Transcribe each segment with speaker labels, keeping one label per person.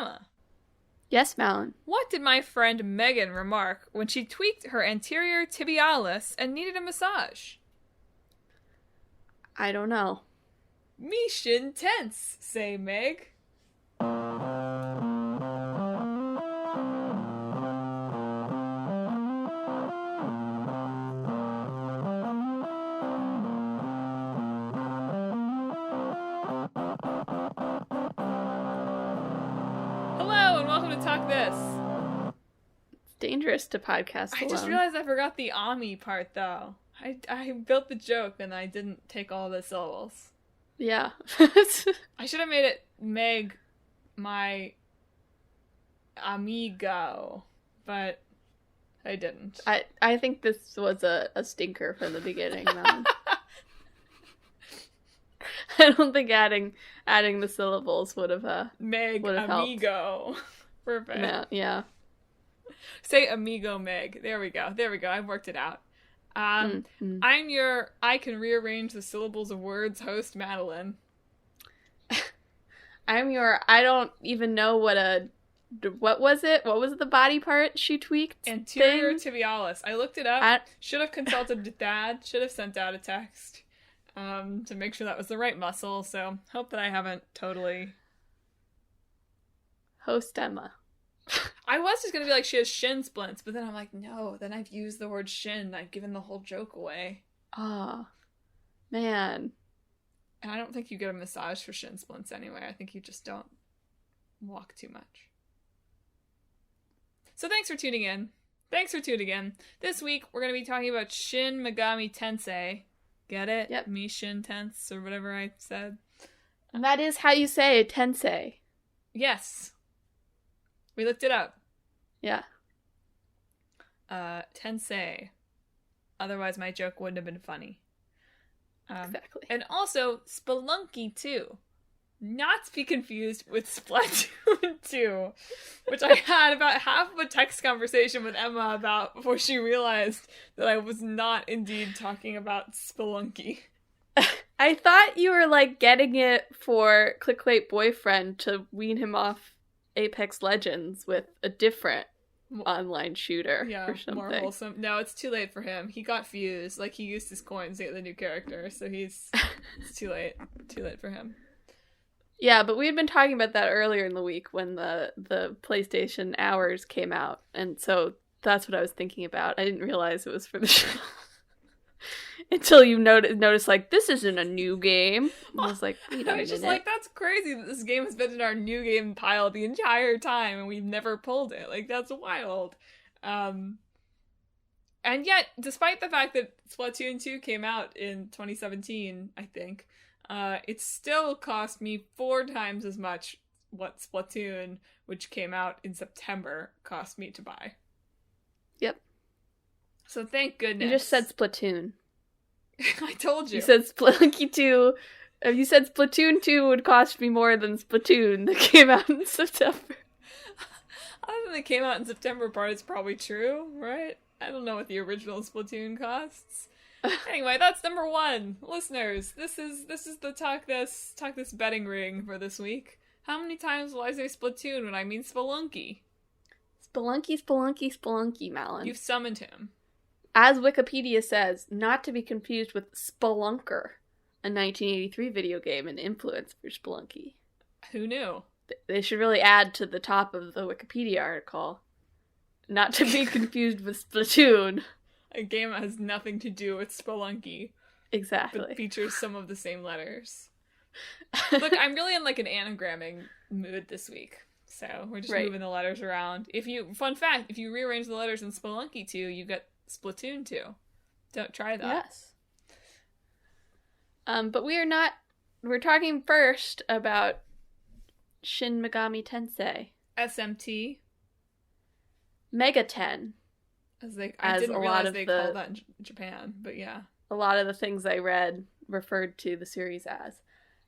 Speaker 1: Emma.
Speaker 2: Yes, Madelyn.
Speaker 1: What did my friend Megan remark when she tweaked her anterior tibialis and needed a massage?
Speaker 2: I don't know.
Speaker 1: Me shin tense, say Meg. Talk This.
Speaker 2: It's dangerous to podcast alone.
Speaker 1: I just realized I forgot the Ami part, though. I built the joke and I didn't take all the syllables.
Speaker 2: Yeah.
Speaker 1: I should have made it Meg, my amigo, but I didn't.
Speaker 2: I think this was a stinker from the beginning, man. I don't think adding the syllables would have
Speaker 1: Meg,
Speaker 2: would have
Speaker 1: amigo. Helped. Perfect.
Speaker 2: Yeah.
Speaker 1: Say amigo Meg. There we go. I've worked it out. I'm your I can rearrange the syllables of words host, Madelyn.
Speaker 2: I'm your I don't even know what was it? What was the body part she tweaked?
Speaker 1: Anterior tibialis. I looked it up. Should have consulted Dad. Should have sent out a text to make sure that was the right muscle. So hope that I haven't totally...
Speaker 2: Host Emma.
Speaker 1: I was just going to be like, she has shin splints, but then I'm like, no, then I've used the word shin. I've given the whole joke away.
Speaker 2: Oh, man.
Speaker 1: And I don't think you get a massage for shin splints anyway. I think you just don't walk too much. So thanks for tuning in. This week, we're going to be talking about Shin Megami Tensei. Get it?
Speaker 2: Yep.
Speaker 1: Me shin tense, or whatever I said.
Speaker 2: And that is how you say Tensei.
Speaker 1: Yes. We looked it up.
Speaker 2: Yeah.
Speaker 1: Tensei. Otherwise, my joke wouldn't have been funny.
Speaker 2: Exactly.
Speaker 1: And also, Spelunky 2. Not to be confused with Splatoon 2, which I had about half of a text conversation with Emma about before she realized that I was not indeed talking about Spelunky.
Speaker 2: I thought you were, like, getting it for Clickbait Boyfriend to wean him off Apex Legends with a different online shooter or something.
Speaker 1: More wholesome. No, it's too late for him. He got fused. Like, he used his coins to get the new character, so it's too late. Too late for him.
Speaker 2: Yeah, but we had been talking about that earlier in the week when the PlayStation Hours came out, and so that's what I was thinking about. I didn't realize it was for the show. Until you notice, like, this isn't a new game. And I was like, wait a minute.
Speaker 1: I was just like, that's crazy that this game has been in our new game pile the entire time and we've never pulled it. Like, that's wild. And yet, despite the fact that Splatoon 2 came out in 2017, I think, it still cost me 4 times as much what Splatoon, which came out in September, cost me to buy.
Speaker 2: Yep.
Speaker 1: So thank goodness.
Speaker 2: You just said Splatoon.
Speaker 1: I told you.
Speaker 2: You said Spelunky 2. You said Splatoon 2 would cost me more than Splatoon that came out in September.
Speaker 1: Other than it came out in September part, it's probably true, right? I don't know what the original Splatoon costs. Anyway, that's number 1. Listeners, this is the Talk This betting ring for this week. How many times will I say Splatoon when I mean Spelunky?
Speaker 2: Spelunky, Madelyn.
Speaker 1: You've summoned him.
Speaker 2: As Wikipedia says, not to be confused with Spelunker, a 1983 video game and influence for Spelunky.
Speaker 1: Who knew?
Speaker 2: They should really add to the top of the Wikipedia article, not to be confused with Splatoon.
Speaker 1: A game that has nothing to do with Spelunky.
Speaker 2: Exactly.
Speaker 1: But features some of the same letters. Look, I'm really in like an anagramming mood this week. So we're just moving the letters around. Fun fact, if you rearrange the letters in Spelunky 2, you get Splatoon 2. Don't try that.
Speaker 2: Yes. But we're talking first about Shin Megami Tensei.
Speaker 1: SMT.
Speaker 2: Mega 10.
Speaker 1: I didn't realize they called that in Japan, but yeah.
Speaker 2: A lot of the things I read referred to the series as.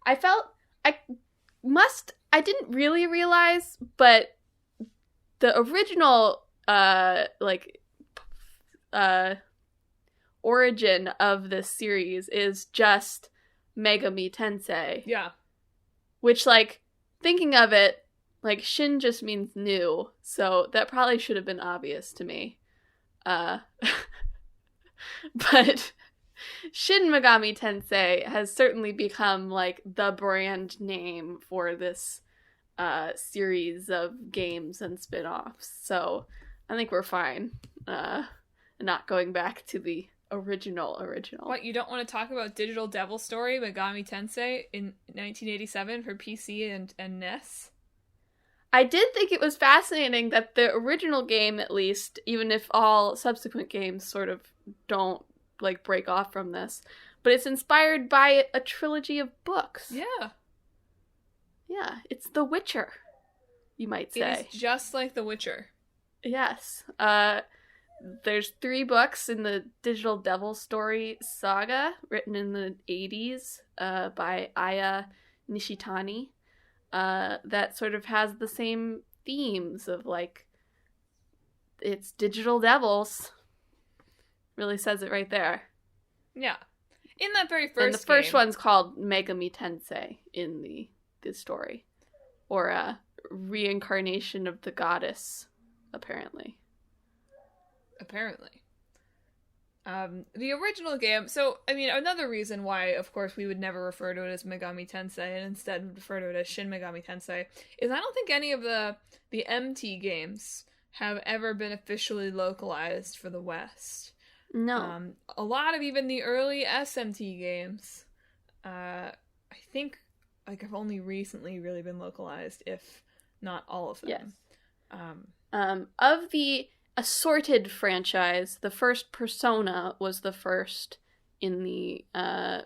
Speaker 2: I didn't really realize, but the original, origin of this series is just Megami Tensei.
Speaker 1: Yeah.
Speaker 2: Which, like, thinking of it, Like, Shin just means new, so that probably should have been obvious to me. But Shin Megami Tensei has certainly become, like, the brand name for this series of games and spin-offs. So I think we're fine not going back to the original.
Speaker 1: What, you don't want to talk about Digital Devil Story Megami Tensei in 1987 for PC and NES?
Speaker 2: I did think it was fascinating that the original game, at least, even if all subsequent games sort of don't, like, break off from this, but it's inspired by a trilogy of books.
Speaker 1: Yeah.
Speaker 2: Yeah, it's The Witcher, you might say.
Speaker 1: It is just like The Witcher.
Speaker 2: Yes. There's 3 books in the Digital Devil Story saga, written in the 80s by Aya Nishitani. That sort of has the same themes of, like, it's digital devils. Really says it right there.
Speaker 1: Yeah. In that very first
Speaker 2: And the first one's called Megami Tensei in the story. Or a reincarnation of the goddess, apparently.
Speaker 1: The original game, so, I mean, another reason why, of course, we would never refer to it as Megami Tensei and instead refer to it as Shin Megami Tensei is I don't think any of the MT games have ever been officially localized for the West.
Speaker 2: No.
Speaker 1: A lot of even the early SMT games, I think, like, have only recently really been localized, if not all of them.
Speaker 2: Yes. Of the assorted franchise, the first Persona was the first in the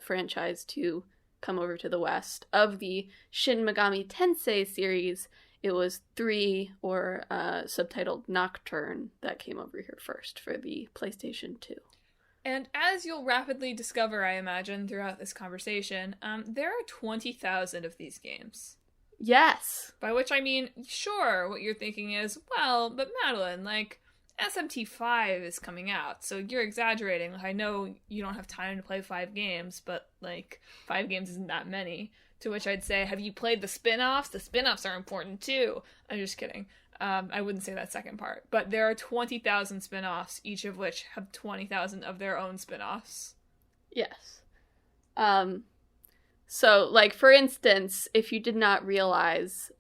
Speaker 2: franchise to come over to the West. Of the Shin Megami Tensei series, it was 3, or subtitled Nocturne, that came over here first for the PlayStation 2.
Speaker 1: And as you'll rapidly discover, I imagine, throughout this conversation, there are 20,000 of these games.
Speaker 2: Yes.
Speaker 1: By which I mean, sure, what you're thinking is, well, but Madelyn, like, SMT5 is coming out, so you're exaggerating. Like, I know you don't have time to play 5 games, but, like, 5 games isn't that many. To which I'd say, have you played the spin-offs? The spin-offs are important, too. I'm just kidding. I wouldn't say that second part. But there are 20,000 spin-offs, each of which have 20,000 of their own spin-offs.
Speaker 2: Yes. So, like, for instance, if you did not realize,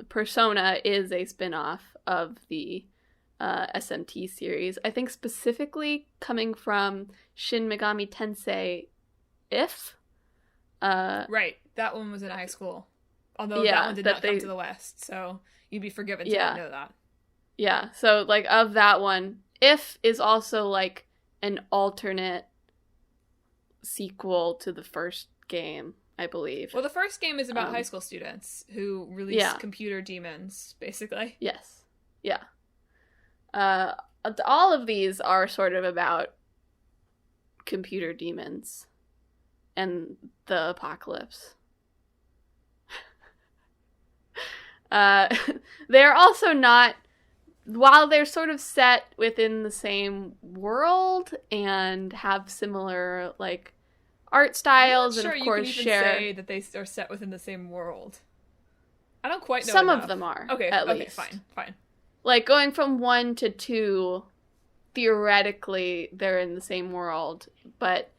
Speaker 2: Persona is a spin-off of the SMT series. I think specifically coming from Shin Megami Tensei If.
Speaker 1: Right. That one was in high school. Although that one did not come to the West, so you'd be forgiven to not know that.
Speaker 2: Yeah, so, like, of that one, If is also, like, an alternate sequel to the first game, I believe.
Speaker 1: Well, the first game is about high school students who release computer demons, basically.
Speaker 2: Yes. Yeah. All of these are sort of about computer demons and the apocalypse. They're also not, while they're sort of set within the same world and have similar, like, art styles, and of course
Speaker 1: you can
Speaker 2: share.
Speaker 1: Say that they are set within the same world. I don't quite know.
Speaker 2: Some
Speaker 1: enough.
Speaker 2: of them are.
Speaker 1: Okay.
Speaker 2: At
Speaker 1: okay.
Speaker 2: least.
Speaker 1: Fine.
Speaker 2: Like, going from 1 to 2, theoretically, they're in the same world, but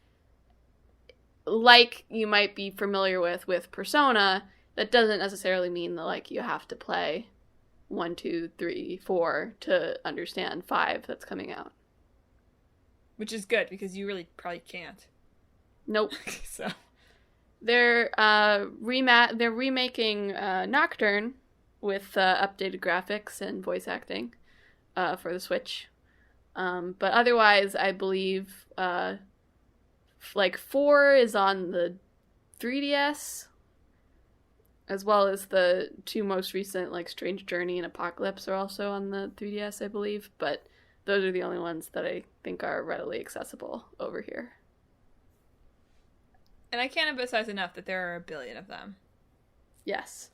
Speaker 2: like you might be familiar with Persona, that doesn't necessarily mean that, like, you have to play 1, 2, 3, 4 to understand 5 that's coming out.
Speaker 1: Which is good, because you really probably can't.
Speaker 2: Nope.
Speaker 1: So
Speaker 2: they're remaking Nocturne with updated graphics and voice acting for the Switch. But otherwise, I believe like 4 is on the 3DS, as well as the 2 most recent, like Strange Journey and Apocalypse, are also on the 3DS, I believe. But those are the only ones that I think are readily accessible over here.
Speaker 1: And I can't emphasize enough that there are a billion of them.
Speaker 2: Yes.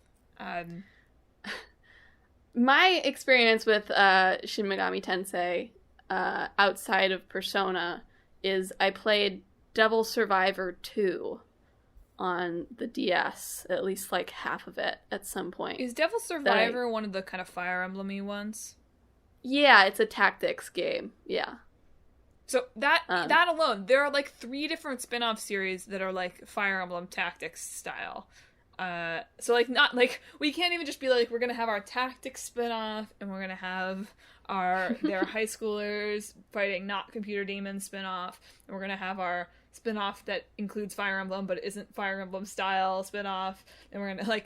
Speaker 2: My experience with Shin Megami Tensei outside of Persona is I played Devil Survivor 2 on the DS, at least like half of it at some point.
Speaker 1: Is Devil Survivor one of the kind of Fire Emblem-y ones?
Speaker 2: Yeah, it's a tactics game. Yeah.
Speaker 1: So that alone, there are like 3 different spin-off series that are like Fire Emblem Tactics style. So like not like we can't even just be like we're gonna have our tactics spin-off and we're gonna have their high schoolers fighting not computer demons spin-off, and we're gonna have our spin-off that includes Fire Emblem but isn't Fire Emblem style spin-off, and we're gonna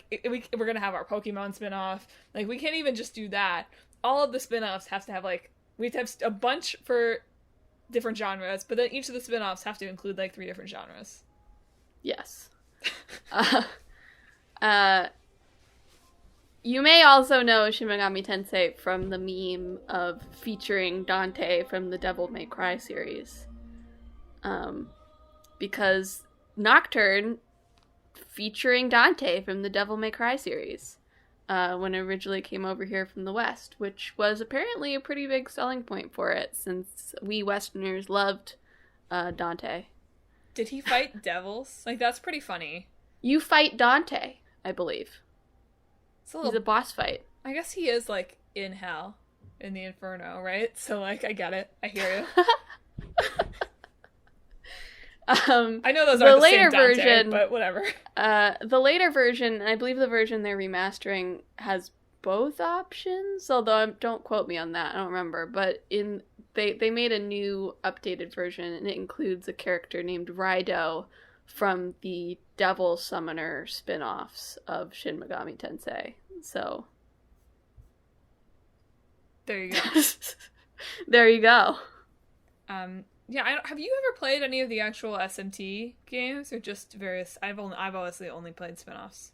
Speaker 1: we're gonna have our Pokemon spin-off. Like we can't even just do that. All of the spin-offs have to have like we have to have a bunch for different genres, but then each of the spin-offs have to include like 3 different genres.
Speaker 2: Yes. You may also know Shin Megami Tensei from the meme of featuring Dante from the Devil May Cry series. Because Nocturne featuring Dante from the Devil May Cry series when it originally came over here from the West, which was apparently a pretty big selling point for it, since we Westerners loved Dante.
Speaker 1: Did he fight devils? Like, that's pretty funny.
Speaker 2: You fight Dante, I believe. He's a boss fight.
Speaker 1: I guess he is, like, in hell, in the Inferno, right? So, like, I get it. I hear you. I know those aren't the same Dante, version, but whatever.
Speaker 2: The later version, I believe the version they're remastering, has both options, although don't quote me on that, I don't remember. But they made a new updated version, and it includes a character named Raido from the Devil Summoner spin-offs of Shin Megami Tensei. So
Speaker 1: there you go.
Speaker 2: There you go.
Speaker 1: Yeah, have you ever played any of the actual SMT games, or just various? I've obviously only played spin-offs.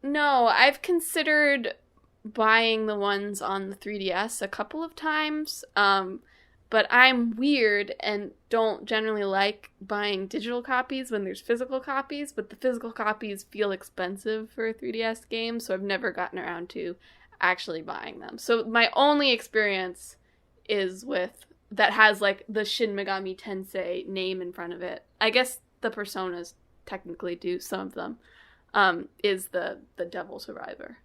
Speaker 2: No, I've considered buying the ones on the 3DS a couple of times, but I'm weird and don't generally like buying digital copies when there's physical copies, but the physical copies feel expensive for a 3DS game, so I've never gotten around to actually buying them. So my only experience is with that has, like, the Shin Megami Tensei name in front of it. I guess the Personas technically do, some of them, is the Devil Survivor.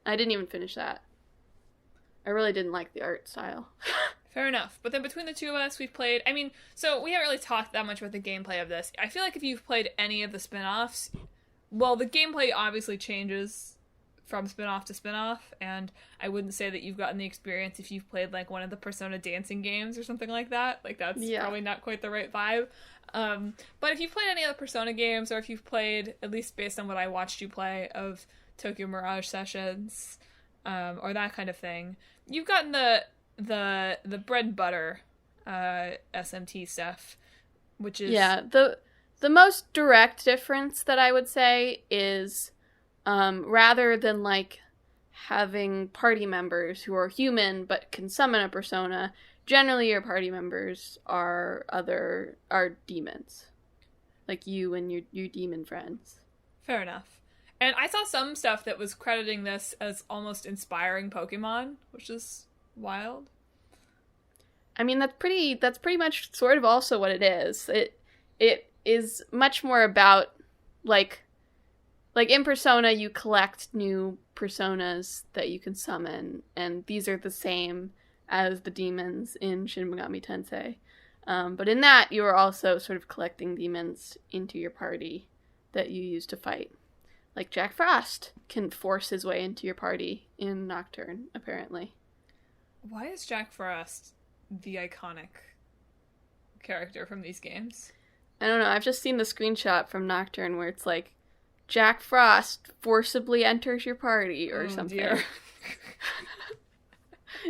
Speaker 2: I didn't even finish that. I really didn't like the art style.
Speaker 1: Fair enough. But then between the two of us, we've played... I mean, so we haven't really talked that much about the gameplay of this. I feel like if you've played any of the spin-offs, well, the gameplay obviously changes from spin-off to spin-off, and I wouldn't say that you've gotten the experience if you've played, like, one of the Persona dancing games or something like that. Like, that's probably not quite the right vibe. But if you've played any of the Persona games, or if you've played, at least based on what I watched you play, of Tokyo Mirage Sessions, or that kind of thing, you've gotten the bread and butter SMT stuff, which is...
Speaker 2: Yeah, the most direct difference that I would say is... rather than, like, having party members who are human but can summon a persona, generally your party members are demons. Like you and your demon friends.
Speaker 1: Fair enough. And I saw some stuff that was crediting this as almost inspiring Pokemon, which is wild.
Speaker 2: I mean, that's pretty much sort of also what it is. It is much more about, like in Persona, you collect new personas that you can summon, and these are the same as the demons in Shin Megami Tensei. But in that, you are also sort of collecting demons into your party that you use to fight. Like Jack Frost can force his way into your party in Nocturne, apparently.
Speaker 1: Why is Jack Frost the iconic character from these games?
Speaker 2: I don't know, I've just seen the screenshot from Nocturne where it's like, Jack Frost forcibly enters your party or something. Dear.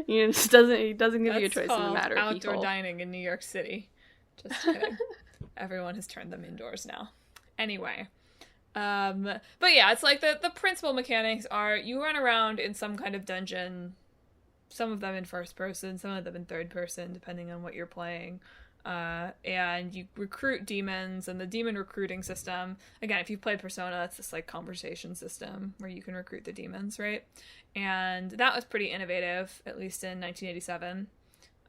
Speaker 2: He doesn't give you a choice in the matter.
Speaker 1: Outdoor dining in New York City. Just kidding. Everyone has turned them indoors now. Anyway. But yeah, it's like the principal mechanics are you run around in some kind of dungeon, some of them in first person, some of them in third person, depending on what you're playing. And you recruit demons, and the demon recruiting system, again, if you've played Persona, it's this, like, conversation system where you can recruit the demons, right? And that was pretty innovative, at least in 1987.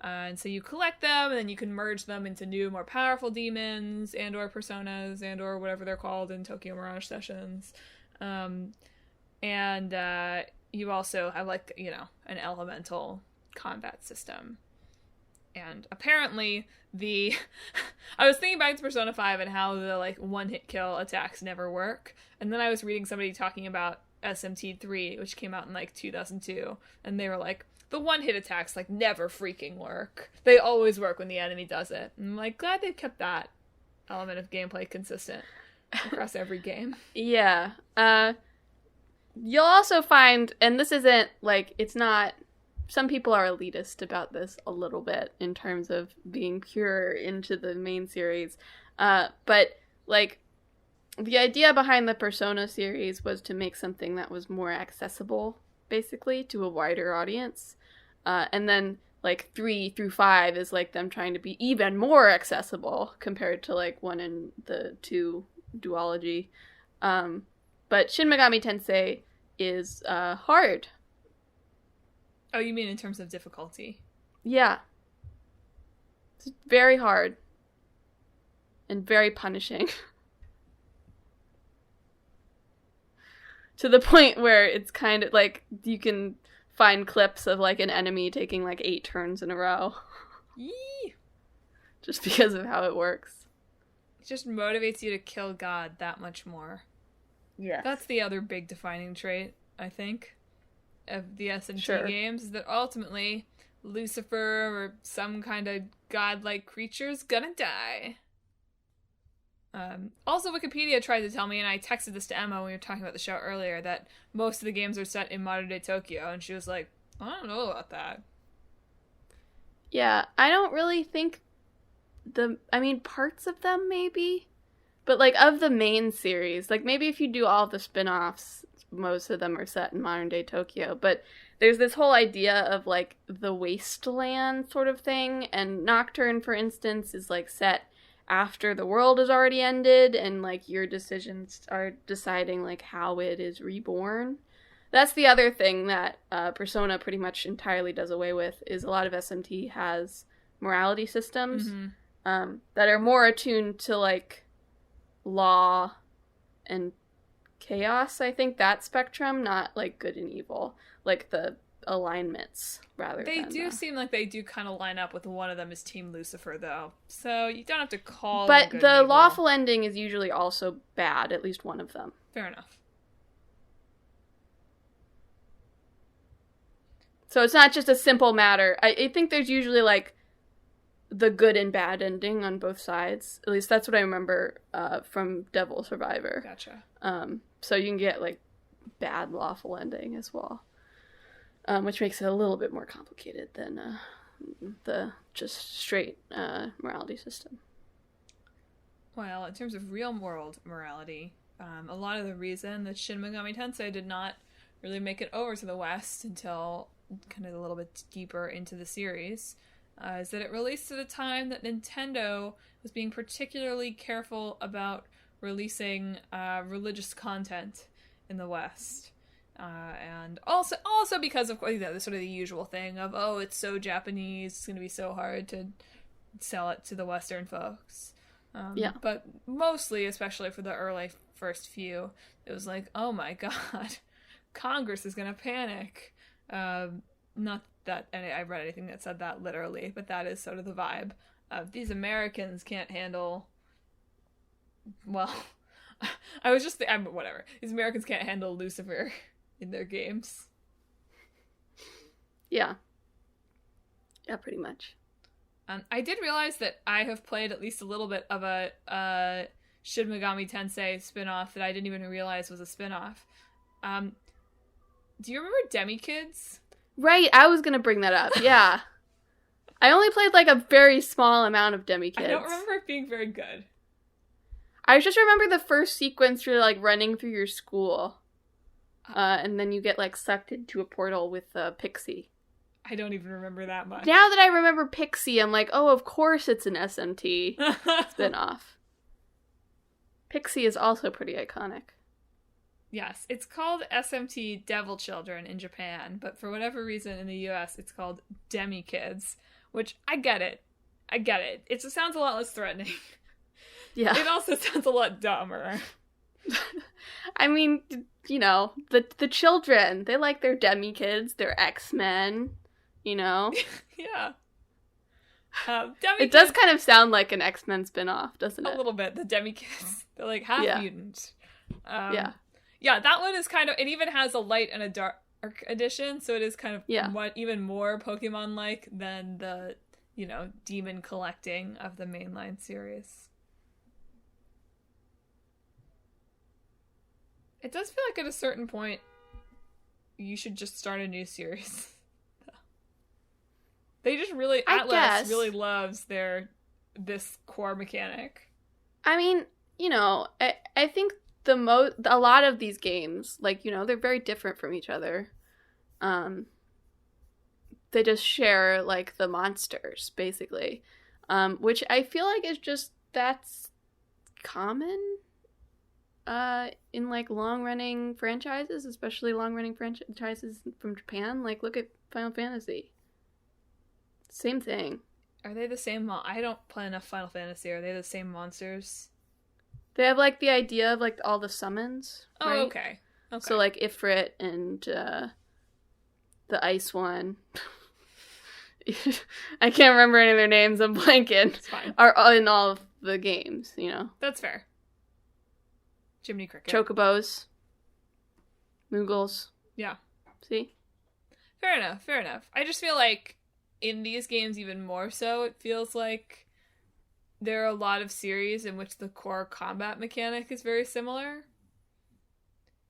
Speaker 1: And so you collect them, and then you can merge them into new, more powerful demons and or personas and or whatever they're called in Tokyo Mirage Sessions. And you also have, like, you know, an elemental combat system. And apparently I was thinking back to Persona 5 and how the, like, one-hit kill attacks never work. And then I was reading somebody talking about SMT3, which came out in, like, 2002. And they were like, the one-hit attacks, like, never freaking work. They always work when the enemy does it. And I'm, like, glad they've kept that element of gameplay consistent across every game.
Speaker 2: Yeah. You'll also find, and this isn't, like, it's not, some people are elitist about this a little bit in terms of being pure into the main series. But, like, the idea behind the Persona series was to make something that was more accessible, basically, to a wider audience. And then, like, 3 through 5 is, like, them trying to be even more accessible compared to, like, 1 and the 2 duology. But Shin Megami Tensei is hard.
Speaker 1: Oh, you mean in terms of difficulty?
Speaker 2: Yeah. It's very hard. And very punishing. To the point where it's kind of, like, you can find clips of, like, an enemy taking, like, 8 turns in a row.
Speaker 1: Yee!
Speaker 2: Just because of how it works.
Speaker 1: It just motivates you to kill God that much more.
Speaker 2: Yeah.
Speaker 1: That's the other big defining trait, I think, of the SMT games, is that ultimately Lucifer or some kind of godlike creature is gonna die. Also, Wikipedia tried to tell me, and I texted this to Emma when we were talking about the show earlier, that most of the games are set in modern-day Tokyo, and she was like, I don't know about that.
Speaker 2: Yeah, I don't really think parts of them maybe, but, like, of the main series, like, maybe if you do all the spin-offs, most of them are set in modern-day Tokyo, but there's this whole idea of, like, the wasteland sort of thing, and Nocturne, for instance, is, like, set after the world has already ended, and, like, your decisions are deciding, like, how it is reborn. That's the other thing that Persona pretty much entirely does away with, is a lot of SMT has morality systems that are more attuned to, like, law and chaos, I think, that spectrum, not, like, good and evil. Like, the alignments, rather
Speaker 1: They
Speaker 2: than
Speaker 1: do seem like they do kind of line up with one of them is Team Lucifer, though. So you don't have to call
Speaker 2: but
Speaker 1: them good
Speaker 2: the
Speaker 1: and evil.
Speaker 2: lawful ending is usually also bad, at least one of them.
Speaker 1: Fair enough.
Speaker 2: So it's not just a simple matter. I think there's usually, like, the good and bad ending on both sides. At least that's what I remember from Devil Survivor.
Speaker 1: Gotcha.
Speaker 2: So you can get, like, bad lawful ending as well. Which makes it a little bit more complicated than the just straight morality system.
Speaker 1: Well, in terms of real-world morality, a lot of the reason that Shin Megami Tensei did not really make it over to the West until kind of a little bit deeper into the series is that it released at a time that Nintendo was being particularly careful about releasing religious content in the West. And also because of course, you know, the sort of the usual thing of, oh, it's so Japanese, it's going to be so hard to sell it to the Western folks.
Speaker 2: Yeah.
Speaker 1: But mostly, especially for the early first few, it was like, oh my god, Congress is going to panic. Not that I read anything that said that literally, but that is sort of the vibe. These Americans can't handle, well, whatever. These Americans can't handle Lucifer in their games.
Speaker 2: Yeah. Yeah, pretty much.
Speaker 1: I did realize that I have played at least a little bit of a Shin Megami Tensei spin-off that I didn't even realize was a spin-off. Do you remember Demi-Kids?
Speaker 2: Right, I was gonna bring that up, yeah. I only played, like, a very small amount of Demi-Kids.
Speaker 1: I don't remember it being very good.
Speaker 2: I just remember the first sequence you're, like, running through your school. And then you get, like, sucked into a portal with Pixie.
Speaker 1: I don't even remember that much.
Speaker 2: Now that I remember Pixie, I'm like, oh, of course it's an SMT spin-off. Pixie is also pretty iconic.
Speaker 1: Yes, it's called SMT Devil Children in Japan, but for whatever reason in the US it's called Demi-Kids, which I get it. It sounds a lot less threatening.
Speaker 2: Yeah.
Speaker 1: It also sounds a lot dumber.
Speaker 2: I mean, you know, the children, they like their demi-kids, their X-Men, you know?
Speaker 1: Yeah.
Speaker 2: It does kind of sound like an X-Men spin-off, doesn't it?
Speaker 1: A little bit. The demi-kids. They're like half mutant.
Speaker 2: Yeah.
Speaker 1: Yeah, that one is kind of... It even has a light and a dark edition, so it is kind of even more Pokemon-like than the, you know, demon collecting of the mainline series. It does feel like at a certain point, you should just start a new series. They just really... Atlas really loves this core mechanic.
Speaker 2: I mean, you know, I think a lot of these games, like, you know, they're very different from each other. They just share, like, the monsters, basically. Which I feel like is just, that's common in, like, long-running franchises, especially long-running franchises from Japan. Like, look at Final Fantasy. Same thing.
Speaker 1: Are they the same? I don't play enough Final Fantasy. Are they the same monsters?
Speaker 2: They have, like, the idea of, like, all the summons.
Speaker 1: Oh,
Speaker 2: right?
Speaker 1: okay.
Speaker 2: So, like, Ifrit and the ice one. I can't remember any of their names. I'm blanking.
Speaker 1: It's fine.
Speaker 2: Are in all of the games, you know?
Speaker 1: That's fair. Jiminy Cricket.
Speaker 2: Chocobos. Moogles.
Speaker 1: Yeah.
Speaker 2: See?
Speaker 1: Fair enough. I just feel like in these games even more so, it feels like there are a lot of series in which the core combat mechanic is very similar.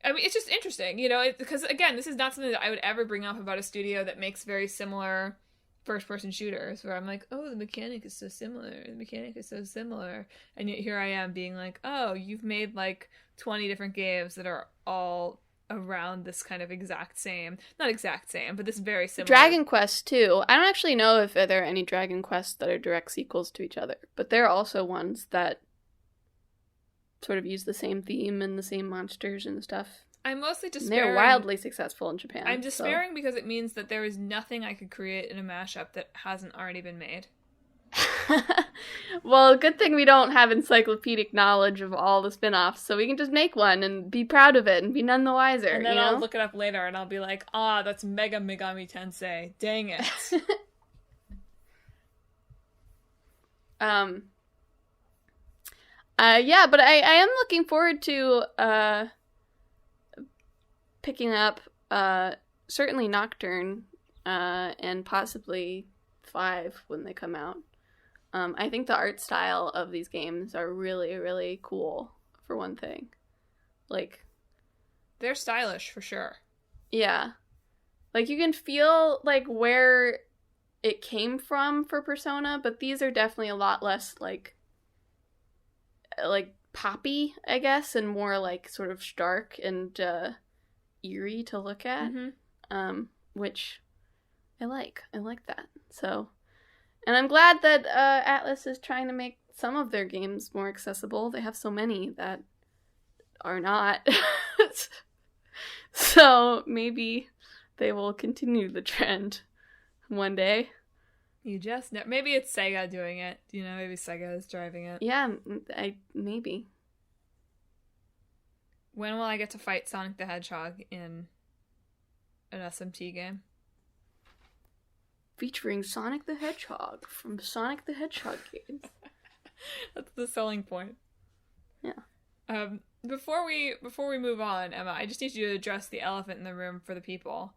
Speaker 1: I mean, it's just interesting, you know, because, again, this is not something that I would ever bring up about a studio that makes very similar first-person shooters, where I'm like, oh, the mechanic is so similar, and yet here I am being like, oh, you've made, like, 20 different games that are all around this kind of not exact same, but this very similar.
Speaker 2: Dragon Quest, too. I don't actually know if there are any Dragon Quests that are direct sequels to each other, but there are also ones that sort of use the same theme and the same monsters and stuff.
Speaker 1: I'm mostly despairing.
Speaker 2: They're wildly successful in Japan.
Speaker 1: I'm despairing because it means that there is nothing I could create in a mashup that hasn't already been made.
Speaker 2: Well, good thing we don't have encyclopedic knowledge of all the spin-offs, so we can just make one and be proud of it and be none the wiser.
Speaker 1: And then
Speaker 2: you know?
Speaker 1: I'll look it up later and I'll be like, that's Mega Megami Tensei. Dang it.
Speaker 2: Yeah, but I am looking forward to picking up certainly Nocturne and possibly 5 when they come out. I think the art style of these games are really, really cool, for one thing. Like,
Speaker 1: they're stylish, for sure.
Speaker 2: Yeah. Like, you can feel, like, where it came from for Persona, but these are definitely a lot less, like poppy, I guess, and more, like, sort of stark and eerie to look at. Mm-hmm. Which I like. I like that. So... And I'm glad that Atlas is trying to make some of their games more accessible. They have so many that are not. So maybe they will continue the trend one day.
Speaker 1: You just know. Maybe it's Sega doing it. You know, maybe Sega is driving it.
Speaker 2: Yeah, maybe.
Speaker 1: When will I get to fight Sonic the Hedgehog in an SMT game?
Speaker 2: Featuring Sonic the Hedgehog from Sonic the Hedgehog games.
Speaker 1: That's the selling point.
Speaker 2: Yeah.
Speaker 1: Before we move on, Emma, I just need you to address the elephant in the room for the people.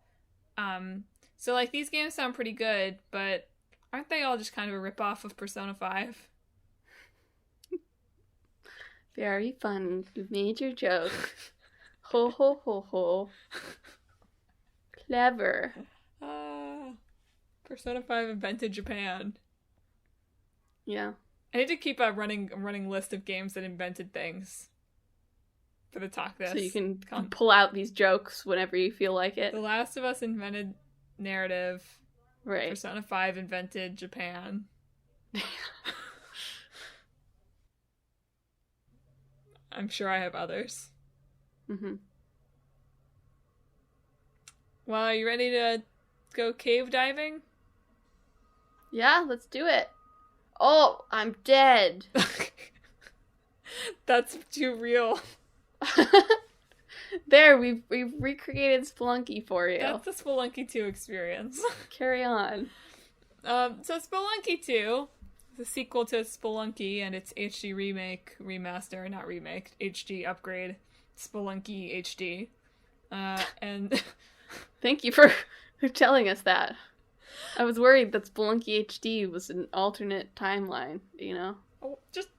Speaker 1: So, like, these games sound pretty good, but aren't they all just kind of a ripoff of Persona 5?
Speaker 2: Very fun. You've made your joke. Ho ho ho ho. Clever.
Speaker 1: Persona 5 invented Japan.
Speaker 2: Yeah.
Speaker 1: I need to keep a running list of games that invented things for the Talk This.
Speaker 2: So you can pull out these jokes whenever you feel like it.
Speaker 1: The Last of Us invented narrative.
Speaker 2: Right.
Speaker 1: Persona 5 invented Japan. I'm sure I have others.
Speaker 2: Mm-hmm.
Speaker 1: Well, are you ready to go cave diving?
Speaker 2: Yeah, let's do it. Oh, I'm dead.
Speaker 1: That's too real.
Speaker 2: There, we've recreated Spelunky for you.
Speaker 1: That's the Spelunky 2 experience.
Speaker 2: Carry on.
Speaker 1: So Spelunky 2, the sequel to Spelunky and its HD remaster, not remake, HD upgrade, Spelunky HD. And
Speaker 2: thank you for telling us that. I was worried that Spelunky HD was an alternate timeline, you know?
Speaker 1: Oh, just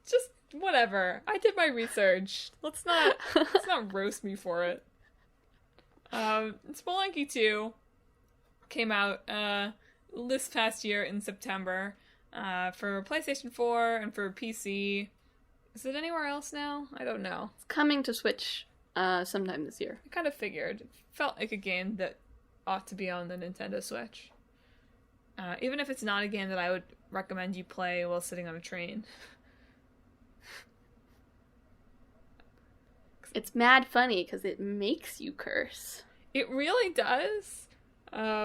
Speaker 1: whatever. I did my research. Let's not roast me for it. Spelunky 2 came out this past year in September for PlayStation 4 and for PC. Is it anywhere else now? I don't know.
Speaker 2: It's coming to Switch sometime this year.
Speaker 1: I kind of figured. It felt like a game that ought to be on the Nintendo Switch. Even if it's not a game that I would recommend you play while sitting on a train.
Speaker 2: It's mad funny because it makes you curse.
Speaker 1: It really does. I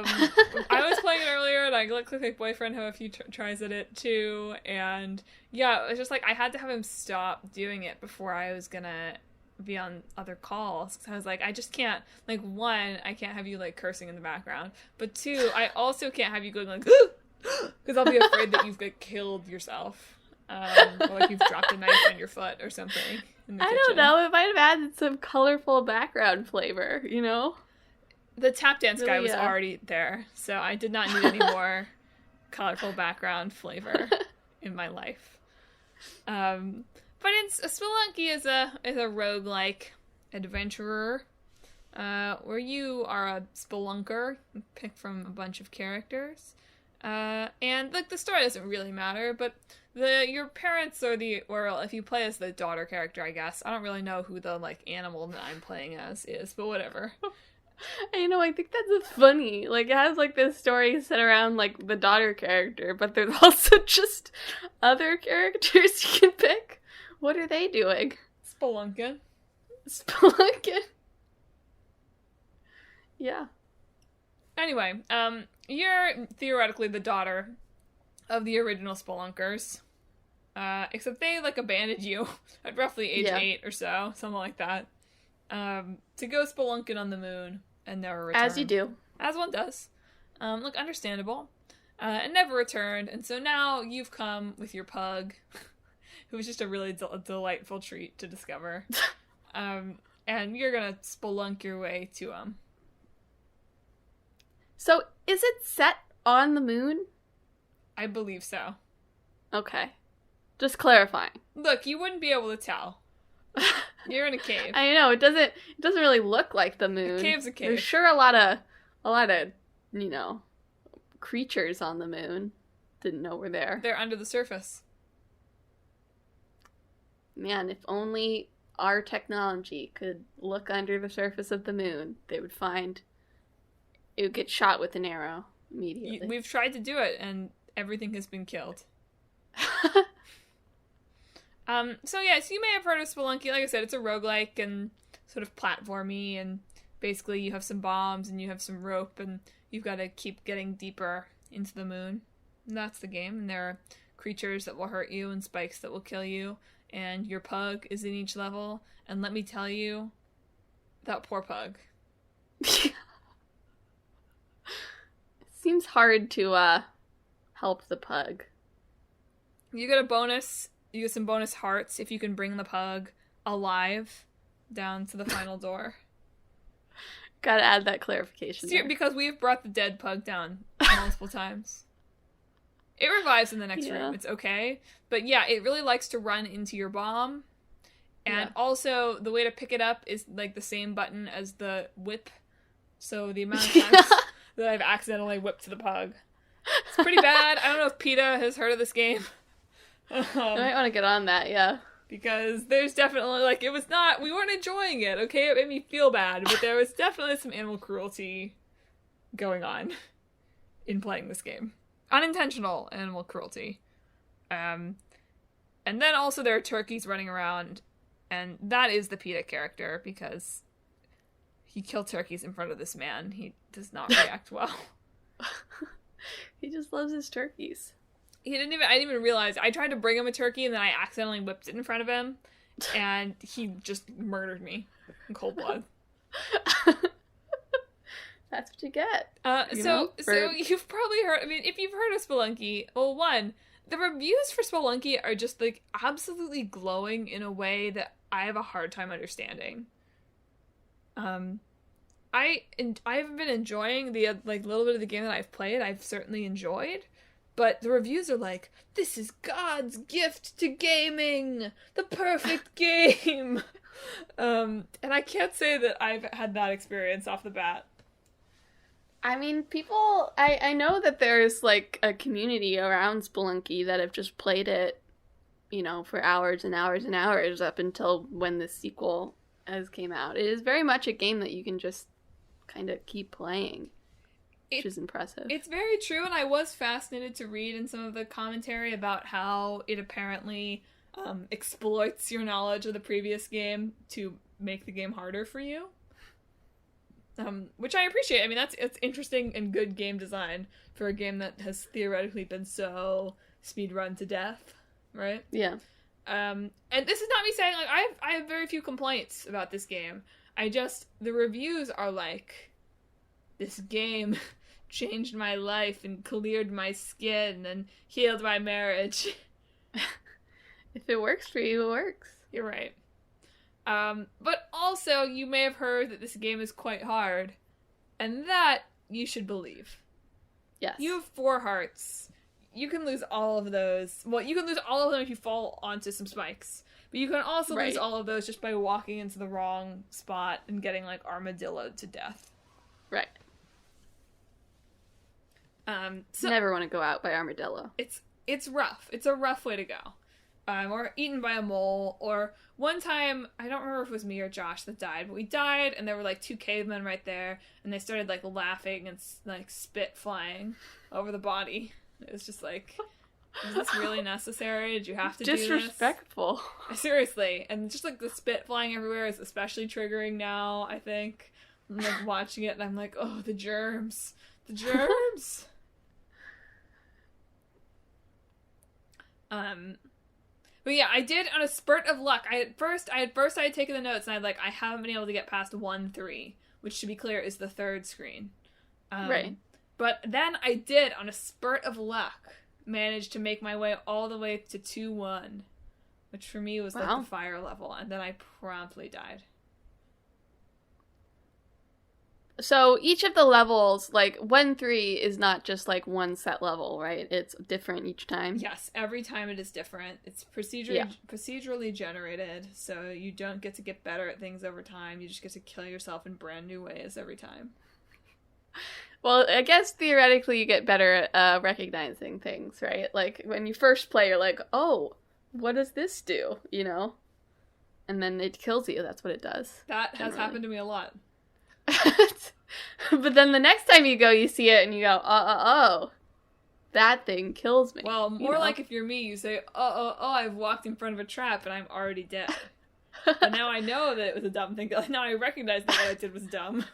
Speaker 1: was playing it earlier, and I looked like my boyfriend had a few tries at it too, and yeah, it was just like I had to have him stop doing it before I was gonna be on other calls. Cause I was like, I just can't. Like, one, I can't have you like cursing in the background, but two, I also can't have you going like, because I'll be afraid that you've like killed yourself, or like you've dropped a knife on your foot or something.
Speaker 2: I don't know. It might have added some colorful background flavor, you know?
Speaker 1: The tap dance
Speaker 2: really,
Speaker 1: guy was already there, so I did not need any more colorful background flavor in my life. But Spelunky is a roguelike adventurer, where you are a spelunker, picked from a bunch of characters. And like the story doesn't really matter, but your parents or if you play as the daughter character, I guess. I don't really know who the like animal that I'm playing as is, but whatever.
Speaker 2: You know, I think that's funny. Like, it has like this story set around like the daughter character, but there's also just other characters you can pick. What are they doing?
Speaker 1: Spelunking.
Speaker 2: Yeah.
Speaker 1: Anyway, you're theoretically the daughter of the original Spelunkers. Except they, like, abandoned you at roughly age 8 or so, something like that. To go spelunking on the moon and never return.
Speaker 2: As you do.
Speaker 1: As one does. Look, understandable. And never returned, and so now you've come with your pug, who was just a really delightful treat to discover. And you're gonna spelunk your way to him.
Speaker 2: So, is it set on the moon?
Speaker 1: I believe so.
Speaker 2: Okay. Just clarifying.
Speaker 1: Look, you wouldn't be able to tell. You're in a cave.
Speaker 2: I know, it doesn't really look like the moon.
Speaker 1: A cave's a cave.
Speaker 2: There's sure a lot of, you know, creatures on the moon. Didn't know we're there.
Speaker 1: They're under the surface.
Speaker 2: Man, if only our technology could look under the surface of the moon, they would find it would get shot with an arrow immediately.
Speaker 1: We've tried to do it, and everything has been killed. So you may have heard of Spelunky. Like I said, it's a roguelike and sort of platformy, and basically you have some bombs and you have some rope, and you've got to keep getting deeper into the moon. And that's the game, and there are creatures that will hurt you and spikes that will kill you, and your pug is in each level, and let me tell you, that poor pug.
Speaker 2: It seems hard to help the pug.
Speaker 1: You get some bonus hearts if you can bring the pug alive down to the final door.
Speaker 2: Gotta add that clarification.
Speaker 1: Because we've brought the dead pug down multiple times. It revives in the next room. It's okay. But yeah, it really likes to run into your bomb. And also, the way to pick it up is like the same button as the whip. So the amount of times that I've accidentally whipped the pug. It's pretty bad. I don't know if PETA has heard of this game.
Speaker 2: I might want to get on that, yeah.
Speaker 1: Because there's definitely, we weren't enjoying it, okay? It made me feel bad, but there was definitely some animal cruelty going on in playing this game. Unintentional animal cruelty. And then also there are turkeys running around, and that is the PETA character, because he killed turkeys in front of this man. He does not react well.
Speaker 2: He just loves his turkeys.
Speaker 1: I didn't even realize. I tried to bring him a turkey, and then I accidentally whipped it in front of him, and he just murdered me in cold blood.
Speaker 2: That's what you get.
Speaker 1: So you've probably heard, I mean, if you've heard of Spelunky, well, one, the reviews for Spelunky are just, like, absolutely glowing in a way that I have a hard time understanding. I've been enjoying the, like, little bit of the game that I've played. I've certainly enjoyed. But the reviews are like, this is God's gift to gaming! The perfect game! And I can't say that I've had that experience off the bat.
Speaker 2: I mean, people... I know that there's, like, a community around Spelunky that have just played it, you know, for hours and hours and hours up until when the sequel has came out. It is very much a game that you can just kind of keep playing, which is impressive.
Speaker 1: It's very true, and I was fascinated to read in some of the commentary about how it apparently exploits your knowledge of the previous game to make the game harder for you. Which I appreciate. I mean, it's interesting and good game design for a game that has theoretically been so speedrun to death, right?
Speaker 2: Yeah.
Speaker 1: And this is not me saying, like, I have very few complaints about this game. The reviews are like, this game changed my life and cleared my skin and healed my marriage.
Speaker 2: If it works for you, it works.
Speaker 1: You're right. But also, you may have heard that this game is quite hard, and that you should believe.
Speaker 2: Yes.
Speaker 1: You have 4 hearts. You can lose all of those. Well, you can lose all of them if you fall onto some spikes. But you can also lose all of those just by walking into the wrong spot and getting, like, armadilloed to death.
Speaker 2: Right.
Speaker 1: So
Speaker 2: never want to go out by armadillo.
Speaker 1: It's rough. It's a rough way to go. Or eaten by a mole, or one time, I don't remember if it was me or Josh that died, but we died, and there were, like, 2 cavemen right there, and they started, like, laughing and, like, spit flying over the body. It was just like, is this really necessary? Did you have to do this?
Speaker 2: Disrespectful.
Speaker 1: Seriously. And just, like, the spit flying everywhere is especially triggering now, I think. I'm, like, watching it, and I'm like, oh, the germs. The germs! But yeah, I did on a spurt of luck. I had taken the notes, and I haven't been able to get past 1-3, which, to be clear, is the 3rd screen.
Speaker 2: Right.
Speaker 1: But then I did, on a spurt of luck, manage to make my way all the way to 2-1, which for me was like the fire level, and then I promptly died.
Speaker 2: So each of the levels, like 1-3 is not just like one set level, right? It's different each time.
Speaker 1: Yes, every time it is different. It's procedurally generated, so you don't get to get better at things over time. You just get to kill yourself in brand new ways every time.
Speaker 2: Well, I guess theoretically you get better at recognizing things, right? Like when you first play, you're like, oh, what does this do? You know? And then it kills you. That's what it does.
Speaker 1: That has happened to me a lot.
Speaker 2: But then the next time you go, you see it and you go, oh, that thing kills me.
Speaker 1: Well, more like if you're me, you say, I've walked in front of a trap and I'm already dead. And now I know that it was a dumb thing. Now I recognize that what I did was dumb.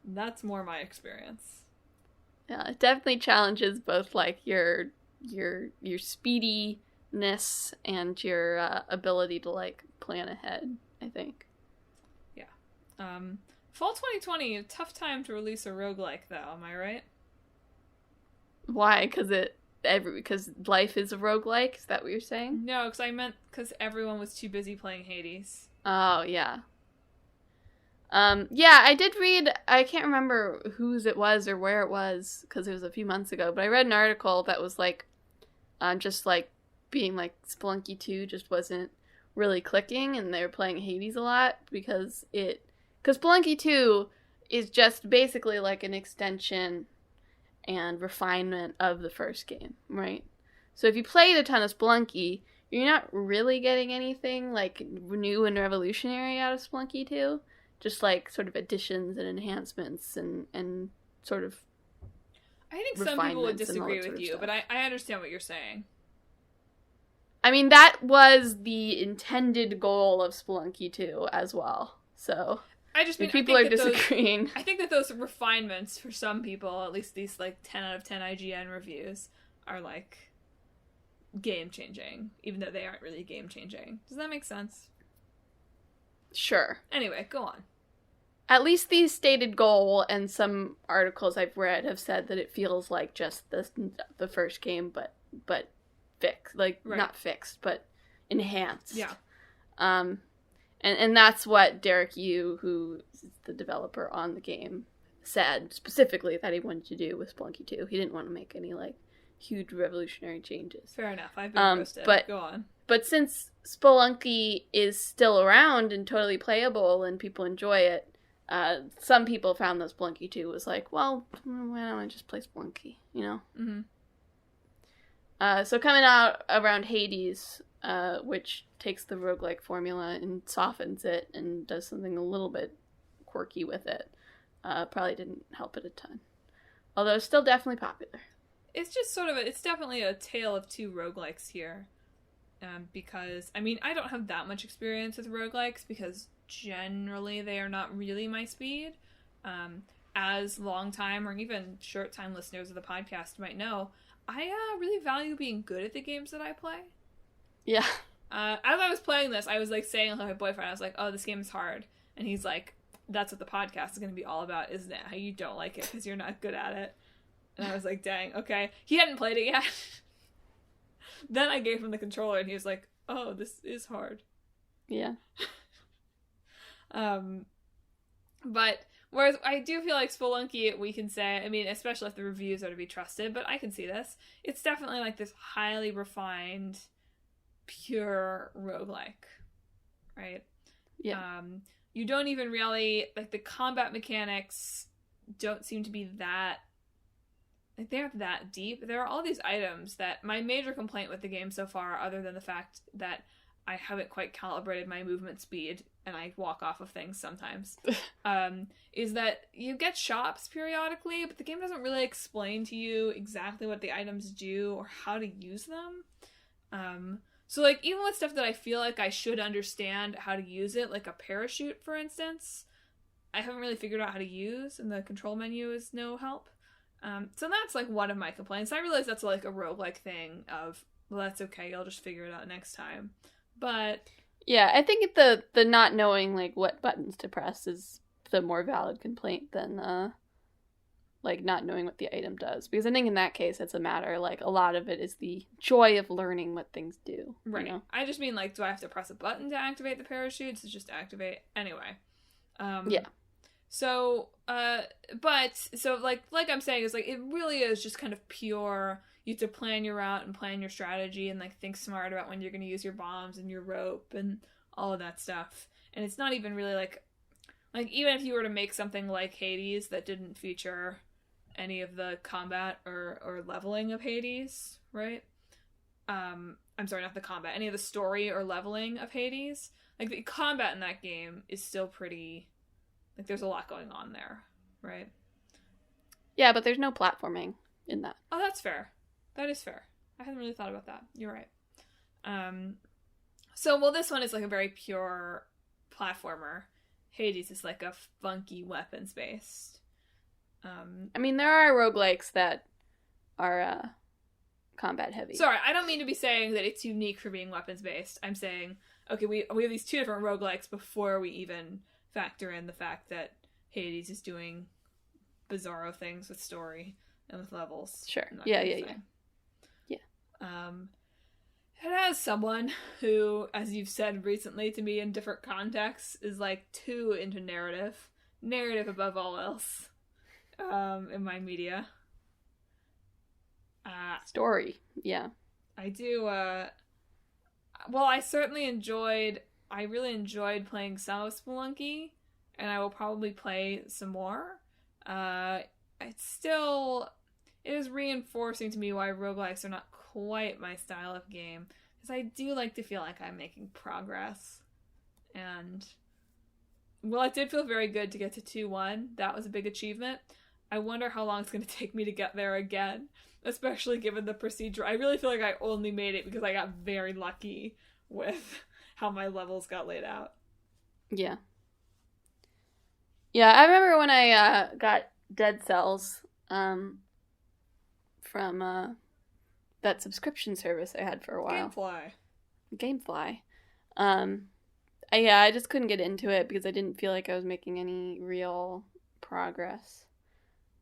Speaker 1: That's more my experience.
Speaker 2: Yeah, it definitely challenges both like your speediness and your ability to like plan ahead, I think.
Speaker 1: Yeah. Fall 2020, a tough time to release a roguelike though, am I right?
Speaker 2: Why? Because life is a roguelike? Is that what you're saying?
Speaker 1: No, because I meant because everyone was too busy playing Hades.
Speaker 2: Oh, yeah. Yeah, I did read, I can't remember whose it was or where it was, because it was a few months ago, but I read an article that was like, just like, being like, Spelunky 2 just wasn't really clicking, and they were playing Hades a lot, because Spelunky 2 is just basically like an extension and refinement of the first game, right? So if you played a ton of Spelunky, you're not really getting anything like new and revolutionary out of Spelunky 2. Just like sort of additions and enhancements and sort of
Speaker 1: I think some people would disagree with you, but I understand what you're saying.
Speaker 2: I mean, that was the intended goal of Spelunky 2 as well. So
Speaker 1: I just mean,
Speaker 2: people are disagreeing.
Speaker 1: I think that those refinements for some people, at least these like 10 out of 10 IGN reviews, are like game changing, even though they aren't really game changing. Does that make sense?
Speaker 2: Sure.
Speaker 1: Anyway, go on.
Speaker 2: At least the stated goal, and some articles I've read have said that it feels like just the first game, but fixed, like not fixed, but enhanced.
Speaker 1: Yeah.
Speaker 2: And that's what Derek Yu, who is the developer on the game, said specifically that he wanted to do with Spelunky 2. He didn't want to make any like huge revolutionary changes.
Speaker 1: Fair enough. I've been roasted.
Speaker 2: But
Speaker 1: go on.
Speaker 2: But since Spelunky is still around and totally playable and people enjoy it, some people found that Spelunky 2 was like, well, why don't I just play Spelunky, you know?
Speaker 1: Mm-hmm.
Speaker 2: So coming out around Hades, which takes the roguelike formula and softens it and does something a little bit quirky with it, probably didn't help it a ton. Although it's still definitely popular.
Speaker 1: It's just sort of it's definitely a tale of two roguelikes here. Because, I mean, I don't have that much experience with roguelikes because generally they are not really my speed. As long-time or even short-time listeners of the podcast might know, I really value being good at the games that I play.
Speaker 2: Yeah.
Speaker 1: As I was playing this, I was like saying to my boyfriend, I was like, oh, this game is hard. And he's like, that's what the podcast is going to be all about, isn't it? How you don't like it because you're not good at it. And I was like, dang, okay. He hadn't played it yet. Then I gave him the controller and he was like, oh, this is hard.
Speaker 2: Yeah.
Speaker 1: But whereas I do feel like Spelunky, we can say, I mean, especially if the reviews are to be trusted, but I can see this. It's definitely like this highly refined, pure roguelike, right?
Speaker 2: Yeah.
Speaker 1: You don't even really, like, the combat mechanics don't seem to be that, like, they aren't that deep. There are all these items that my major complaint with the game so far, other than the fact that I haven't quite calibrated my movement speed and I walk off of things sometimes, is that you get shops periodically, but the game doesn't really explain to you exactly what the items do or how to use them. So, like, even with stuff that I feel like I should understand how to use it, like a parachute, for instance, I haven't really figured out how to use, and the control menu is no help. So that's, like, one of my complaints. I realize that's, like, a roguelike thing of, well, that's okay, I'll just figure it out next time. But...
Speaker 2: yeah, I think the not knowing, like, what buttons to press is the more valid complaint than, like, not knowing what the item does. Because I think in that case, it's a matter, like, a lot of it is the joy of learning what things do.
Speaker 1: Right.
Speaker 2: You know?
Speaker 1: I just mean, like, do I have to press a button to activate the parachutes? It's just activate. Anyway.
Speaker 2: Yeah.
Speaker 1: So, so, like I'm saying, is like, it really is just kind of pure, you have to plan your route and plan your strategy and, like, think smart about when you're going to use your bombs and your rope and all of that stuff. And it's not even really, like, even if you were to make something like Hades that didn't feature any of the combat or leveling of Hades, right? I'm sorry, not the combat, any of the story or leveling of Hades. Like, the combat in that game is still pretty... like, there's a lot going on there, right?
Speaker 2: Yeah, but there's no platforming in that.
Speaker 1: Oh, that's fair. That is fair. I hadn't really thought about that. You're right. So, well, this one is, like, a very pure platformer. Hades is, like, a funky weapons-based.
Speaker 2: I mean, there are roguelikes that are combat heavy.
Speaker 1: Sorry, I don't mean to be saying that it's unique for being weapons-based. I'm saying, okay, we have these two different roguelikes before we even factor in the fact that Hades is doing bizarro things with story and with levels.
Speaker 2: Sure.
Speaker 1: Yeah. It has someone who, as you've said recently to me in different contexts, is, like, too into narrative above all else, in my media.
Speaker 2: Story, yeah.
Speaker 1: I do, well, I really enjoyed playing some of Spelunky, and I will probably play some more. It is reinforcing to me why roguelikes are not quite my style of game, because I do like to feel like I'm making progress. And, well, it did feel very good to get to 2-1. That was a big achievement. I wonder how long it's going to take me to get there again, especially given the procedure. I really feel like I only made it because I got very lucky with how my levels got laid out.
Speaker 2: Yeah. Yeah, I remember when I got Dead Cells from that subscription service I had for a while. Gamefly. I just couldn't get into it because I didn't feel like I was making any real progress.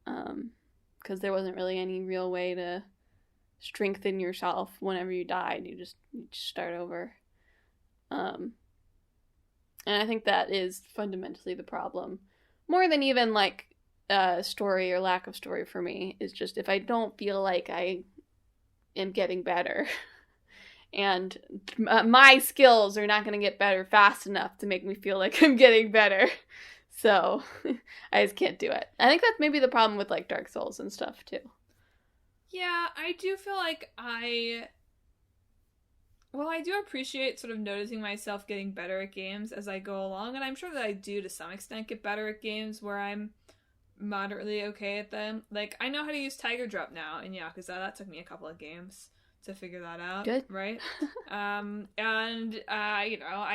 Speaker 2: Because there wasn't really any real way to strengthen yourself whenever you died. You just start over. And I think that is fundamentally the problem. More than even, like, story or lack of story for me, is just if I don't feel like I am getting better, and my skills are not going to get better fast enough to make me feel like I'm getting better. So, I just can't do it. I think that's maybe the problem with, like, Dark Souls and stuff, too.
Speaker 1: Yeah, I do feel like I do appreciate sort of noticing myself getting better at games as I go along, and I'm sure that I do to some extent get better at games where I'm moderately okay at them. Like, I know how to use Tiger Drop now in Yakuza. That took me a couple of games to figure that out.
Speaker 2: Good.
Speaker 1: Right? I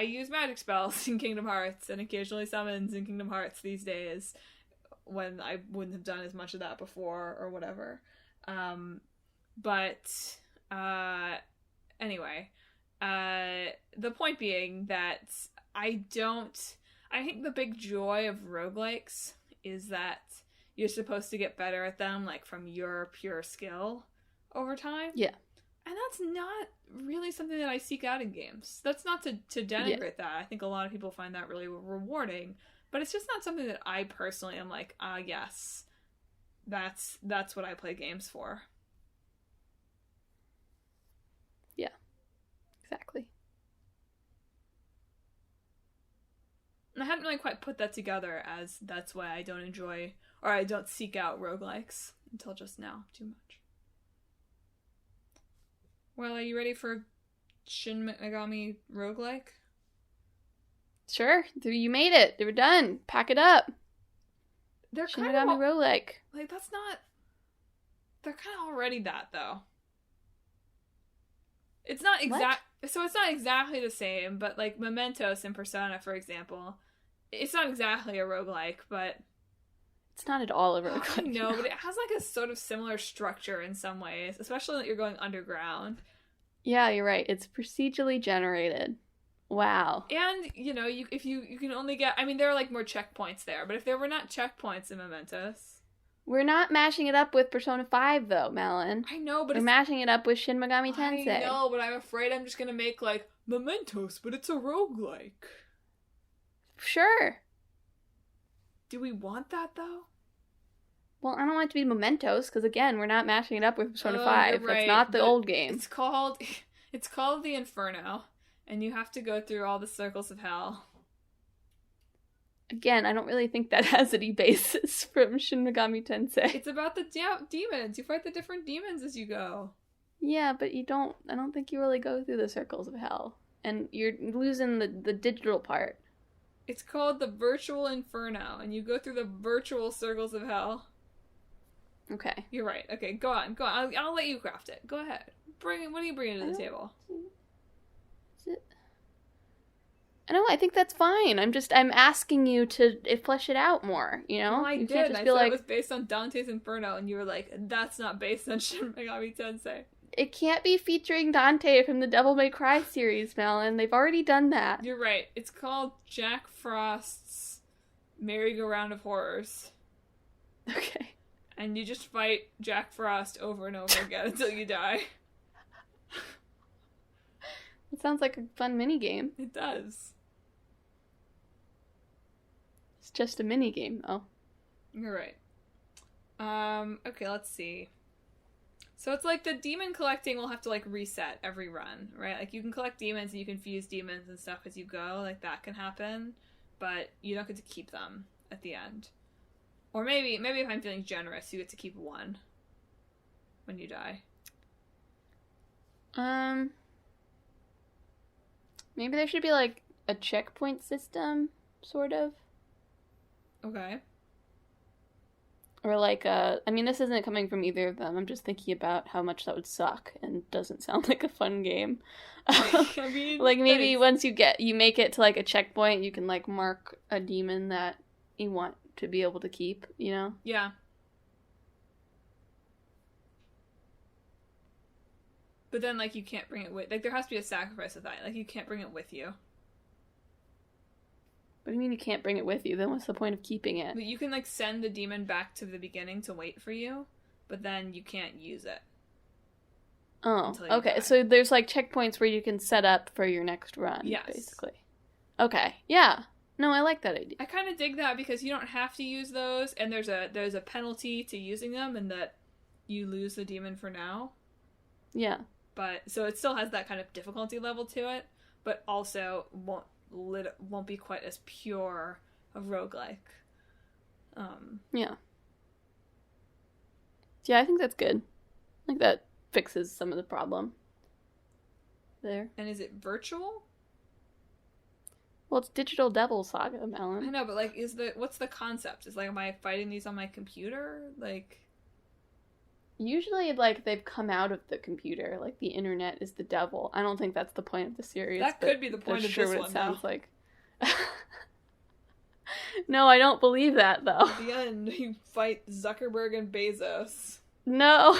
Speaker 1: use magic spells in Kingdom Hearts and occasionally summons in Kingdom Hearts these days when I wouldn't have done as much of that before or whatever. Anyway, the point being that I think the big joy of roguelikes is that you're supposed to get better at them, like, from your pure skill over time.
Speaker 2: Yeah.
Speaker 1: And that's not really something that I seek out in games. That's not to denigrate that. I think a lot of people find that really rewarding, but it's just not something that I personally am like, yes, that's what I play games for.
Speaker 2: Yeah. Exactly.
Speaker 1: And I hadn't really quite put that together as that's why I don't enjoy, or I don't seek out roguelikes until just now too much. Well, are you ready for Shin Megami roguelike?
Speaker 2: Sure. You made it. They were done. Pack it up.
Speaker 1: They're
Speaker 2: Shin
Speaker 1: kind
Speaker 2: Megami
Speaker 1: of
Speaker 2: roguelike.
Speaker 1: like, that's not. They're kind of already that, though. It's not exact. So it's not exactly the same, but like Mementos and Persona, for example, it's not exactly a roguelike, but
Speaker 2: it's not at all a roguelike.
Speaker 1: I know, but it has like a sort of similar structure in some ways, especially that you're going underground.
Speaker 2: Yeah, you're right. It's procedurally generated. Wow.
Speaker 1: And, if you can only get, I mean, there are like more checkpoints there, but if there were not checkpoints in Mementos.
Speaker 2: We're not mashing it up with Persona 5, though, Madeline.
Speaker 1: I know, but
Speaker 2: we're mashing it up with Shin Megami Tensei.
Speaker 1: I know, but I'm afraid I'm just gonna make, like, Mementos, but it's a roguelike.
Speaker 2: Sure.
Speaker 1: Do we want that, though?
Speaker 2: Well, I don't want it to be Mementos, because, again, we're not mashing it up with Persona 5.
Speaker 1: Right.
Speaker 2: That's not the old game.
Speaker 1: It's called the Inferno, and you have to go through all the circles of hell.
Speaker 2: Again, I don't really think that has any basis from Shin Megami Tensei.
Speaker 1: It's about the demons. You fight the different demons as you go.
Speaker 2: Yeah, but I don't think you really go through the circles of hell. And you're losing the digital part.
Speaker 1: It's called the Virtual Inferno, and you go through the virtual circles of hell.
Speaker 2: Okay.
Speaker 1: You're right. Okay, go on. I'll let you craft it. Go ahead. What are you bringing to the table?
Speaker 2: I think that's fine. I'm asking you to flesh it out more, you know?
Speaker 1: Well, I
Speaker 2: you
Speaker 1: did.
Speaker 2: Can't just
Speaker 1: I
Speaker 2: be
Speaker 1: said
Speaker 2: like,
Speaker 1: it was based on Dante's Inferno, and you were like, that's not based on Shin Megami Tensei.
Speaker 2: It can't be featuring Dante from the Devil May Cry series, Malin. They've already done that.
Speaker 1: You're right. It's called Jack Frost's Merry-Go-Round of Horrors.
Speaker 2: Okay.
Speaker 1: And you just fight Jack Frost over and over again until you die.
Speaker 2: It sounds like a fun minigame.
Speaker 1: It does.
Speaker 2: It's just a minigame, though.
Speaker 1: You're right. Okay, let's see. So it's like the demon collecting will have to, like, reset every run, right? Like, you can collect demons and you can fuse demons and stuff as you go. Like, that can happen. But you don't get to keep them at the end. Or maybe if I'm feeling generous, you get to keep one when you die.
Speaker 2: Maybe there should be, like, a checkpoint system, sort of.
Speaker 1: Okay.
Speaker 2: Or, like, this isn't coming from either of them. I'm just thinking about how much that would suck and doesn't sound like a fun game.
Speaker 1: I mean,
Speaker 2: like, maybe once you make it to, like, a checkpoint, you can, like, mark a demon that you want to be able to keep, you know?
Speaker 1: Yeah. But then, like, you can't bring it with... Like, there has to be a sacrifice of that. Like, you can't bring it with you.
Speaker 2: What do you mean you can't bring it with you? Then what's the point of keeping it?
Speaker 1: But you can, like, send the demon back to the beginning to wait for you, but then you can't use it.
Speaker 2: Oh, okay. So there's, like, checkpoints where you can set up for your next run,
Speaker 1: yes.
Speaker 2: basically. Okay, yeah. No, I like that idea.
Speaker 1: I kind of dig that because you don't have to use those, and there's a penalty to using them, and that you lose the demon for now.
Speaker 2: Yeah.
Speaker 1: But so it still has that kind of difficulty level to it, but also won't be quite as pure a roguelike.
Speaker 2: Yeah. Yeah, I think that's good. I think that fixes some of the problem there.
Speaker 1: And is it virtual?
Speaker 2: Well, it's Digital Devil Saga, Melon.
Speaker 1: I know, but like, what's the concept? Is like, am I fighting these on my computer? Like,
Speaker 2: usually, like, they've come out of the computer. Like, the internet is the devil. I don't think that's the point of the series.
Speaker 1: That could be the point of
Speaker 2: sure
Speaker 1: this
Speaker 2: what
Speaker 1: one,
Speaker 2: it sounds
Speaker 1: though.
Speaker 2: like. No, I don't believe that, though.
Speaker 1: At the end, you fight Zuckerberg and Bezos.
Speaker 2: No.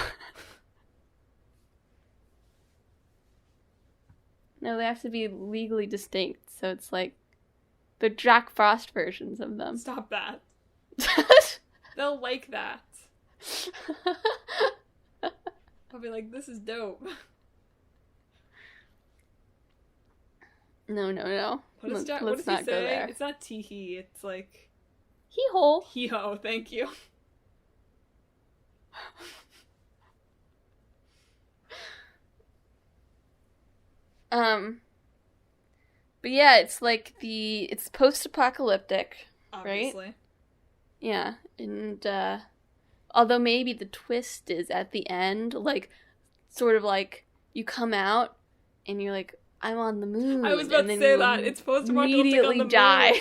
Speaker 2: No, they have to be legally distinct. So it's like the Jack Frost versions of them.
Speaker 1: Stop that. They'll like that. I'll be like, this is dope.
Speaker 2: No.
Speaker 1: What does
Speaker 2: Let's
Speaker 1: he
Speaker 2: not
Speaker 1: say?
Speaker 2: go there.
Speaker 1: It's not tee-hee, it's like...
Speaker 2: Hee-ho.
Speaker 1: Hee-ho, thank you.
Speaker 2: But yeah, it's like it's post-apocalyptic,
Speaker 1: Obviously.
Speaker 2: right? Yeah, and although maybe the twist is at the end, like, sort of like, you come out, and you're like, I'm on the moon.
Speaker 1: I was about to say that. It's post-apocalyptic
Speaker 2: immediately
Speaker 1: on the moon.
Speaker 2: die.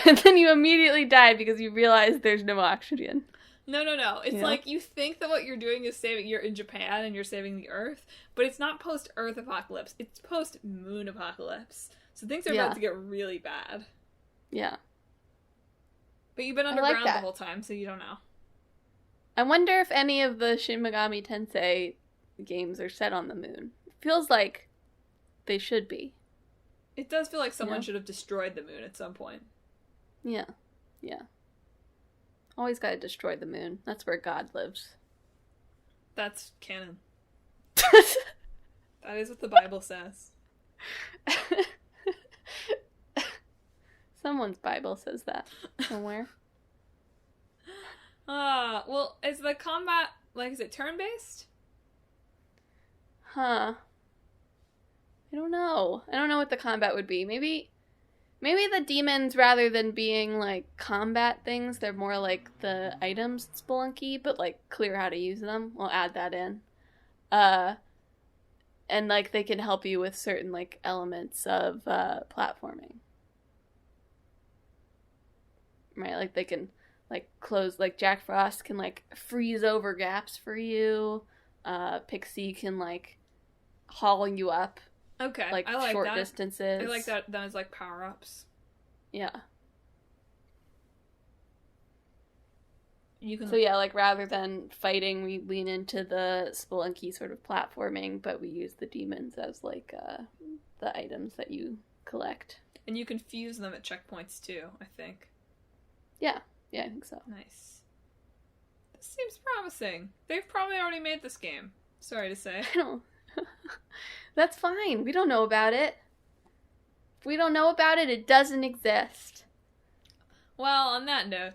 Speaker 2: And then you immediately die because you realize there's no oxygen.
Speaker 1: No. It's
Speaker 2: Yeah.
Speaker 1: like, you think that what you're doing is you're in Japan and you're saving the Earth, but it's not post-Earth apocalypse. It's post-moon apocalypse. So things are about to get really bad.
Speaker 2: Yeah.
Speaker 1: But you've been underground the whole time, so you don't know.
Speaker 2: I wonder if any of the Shin Megami Tensei games are set on the moon. It feels like they should be.
Speaker 1: It does feel like someone should have destroyed the moon at some point.
Speaker 2: Yeah. Always gotta destroy the moon. That's where God lives.
Speaker 1: That's canon. That is what the Bible says.
Speaker 2: Someone's Bible says that somewhere.
Speaker 1: Well, is the combat, like, is it turn-based?
Speaker 2: Huh. I don't know. I don't know what the combat would be. Maybe the demons, rather than being, like, combat things, they're more like the items in Spelunky, but, like, clear how to use them. We'll add that in. And, like, they can help you with certain, like, elements of platforming. Right? Like, they can, like, close, like, Jack Frost can, like, freeze over gaps for you. Pixie can, like, haul you up.
Speaker 1: Okay,
Speaker 2: Like,
Speaker 1: I like
Speaker 2: short
Speaker 1: that.
Speaker 2: distances.
Speaker 1: I like that. That is like power-ups.
Speaker 2: Yeah.
Speaker 1: You can.
Speaker 2: So yeah, like, rather than fighting, we lean into the Spelunky sort of platforming, but we use the demons as, like, the items that you collect.
Speaker 1: And you can fuse them at checkpoints too, I think.
Speaker 2: Yeah, I think so.
Speaker 1: Nice. This seems promising. They've probably already made this game. Sorry to say.
Speaker 2: I don't... That's fine. We don't know about it. If we don't know about it, it doesn't exist.
Speaker 1: Well, on that note,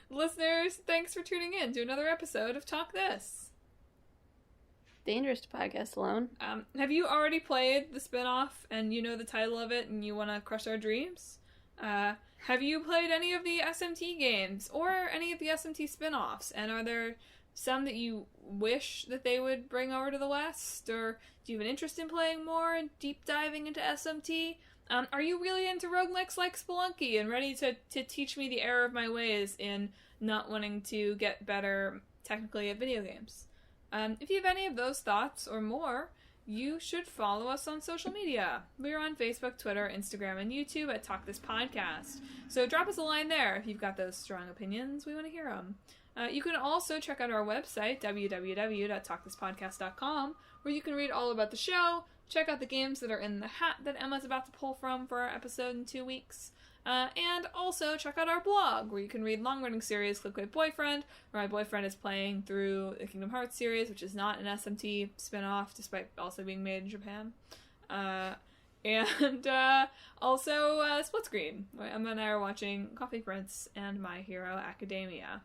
Speaker 1: listeners, thanks for tuning in to another episode of Talk This.
Speaker 2: Dangerous to podcast alone.
Speaker 1: Have you already played the spin-off and you know the title of it and you want to crush our dreams? Have you played any of the SMT games or any of the SMT spin-offs? And are there some that you wish that they would bring over to the West? Or do you have an interest in playing more and deep diving into SMT? Are you really into roguelikes like Spelunky and ready to teach me the error of my ways in not wanting to get better technically at video games? If you have any of those thoughts or more, you should follow us on social media. We're on Facebook, Twitter, Instagram, and YouTube at Talk This Podcast. So drop us a line there if you've got those strong opinions. We want to hear them. You can also check out our website, www.talkthispodcast.com, where you can read all about the show, check out the games that are in the hat that Emma's about to pull from for our episode in 2 weeks, and also check out our blog, where you can read long-running series Click Wait Boyfriend, where my boyfriend is playing through the Kingdom Hearts series, which is not an SMT spin-off, despite also being made in Japan. And also Split Screen, where Emma and I are watching Coffee Prince and My Hero Academia.